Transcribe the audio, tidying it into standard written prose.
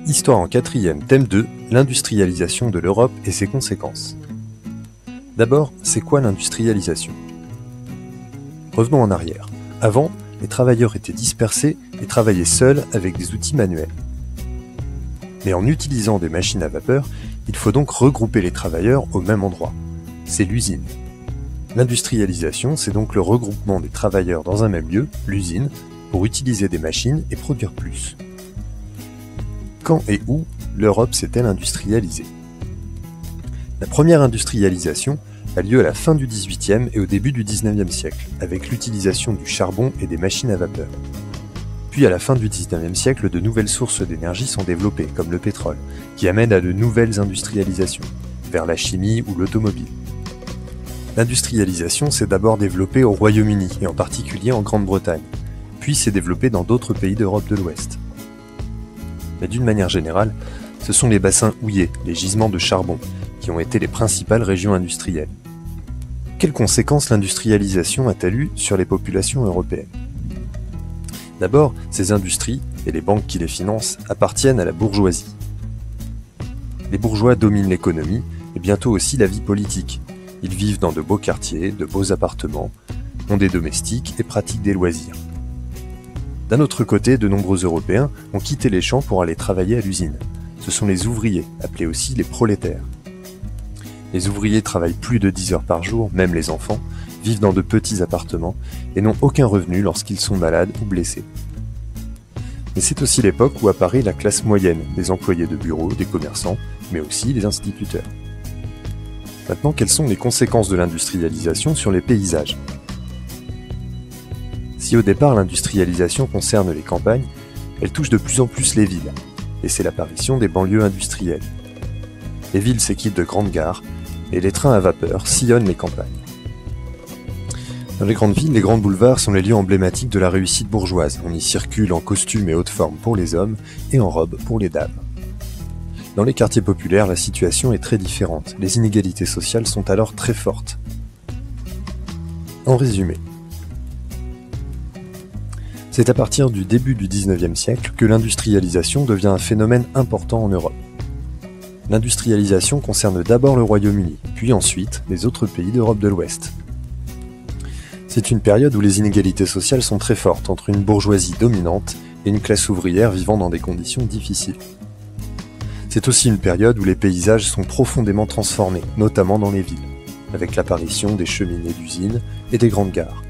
Histoire en quatrième, thème 2, l'industrialisation de l'Europe et ses conséquences. D'abord, c'est quoi l'industrialisation? Revenons en arrière. Avant, les travailleurs étaient dispersés et travaillaient seuls avec des outils manuels. Mais en utilisant des machines à vapeur, il faut donc regrouper les travailleurs au même endroit. C'est l'usine. L'industrialisation, c'est donc le regroupement des travailleurs dans un même lieu, l'usine, pour utiliser des machines et produire plus. Quand et où l'Europe s'est-elle industrialisée? La première industrialisation a lieu à la fin du XVIIIe et au début du XIXe siècle, avec l'utilisation du charbon et des machines à vapeur. Puis à la fin du XIXe siècle, de nouvelles sources d'énergie sont développées, comme le pétrole, qui amènent à de nouvelles industrialisations, vers la chimie ou l'automobile. L'industrialisation s'est d'abord développée au Royaume-Uni, et en particulier en Grande-Bretagne, puis s'est développée dans d'autres pays d'Europe de l'Ouest. Mais d'une manière générale, ce sont les bassins houillers, les gisements de charbon, qui ont été les principales régions industrielles. Quelles conséquences l'industrialisation a-t-elle eu sur les populations européennes? D'abord, ces industries, et les banques qui les financent, appartiennent à la bourgeoisie. Les bourgeois dominent l'économie, et bientôt aussi la vie politique. Ils vivent dans de beaux quartiers, de beaux appartements, ont des domestiques et pratiquent des loisirs. D'un autre côté, de nombreux Européens ont quitté les champs pour aller travailler à l'usine. Ce sont les ouvriers, appelés aussi les prolétaires. Les ouvriers travaillent plus de 10 heures par jour, même les enfants, vivent dans de petits appartements et n'ont aucun revenu lorsqu'ils sont malades ou blessés. Mais c'est aussi l'époque où apparaît la classe moyenne, des employés de bureau, des commerçants, mais aussi les instituteurs. Maintenant, quelles sont les conséquences de l'industrialisation sur les paysages? Si au départ l'industrialisation concerne les campagnes, elle touche de plus en plus les villes, et c'est l'apparition des banlieues industrielles. Les villes s'équipent de grandes gares, et les trains à vapeur sillonnent les campagnes. Dans les grandes villes, les grands boulevards sont les lieux emblématiques de la réussite bourgeoise. On y circule en costume et haute forme pour les hommes, et en robe pour les dames. Dans les quartiers populaires, la situation est très différente. Les inégalités sociales sont alors très fortes. En résumé, c'est à partir du début du XIXe siècle que l'industrialisation devient un phénomène important en Europe. L'industrialisation concerne d'abord le Royaume-Uni, puis ensuite les autres pays d'Europe de l'Ouest. C'est une période où les inégalités sociales sont très fortes entre une bourgeoisie dominante et une classe ouvrière vivant dans des conditions difficiles. C'est aussi une période où les paysages sont profondément transformés, notamment dans les villes, avec l'apparition des cheminées d'usines et des grandes gares.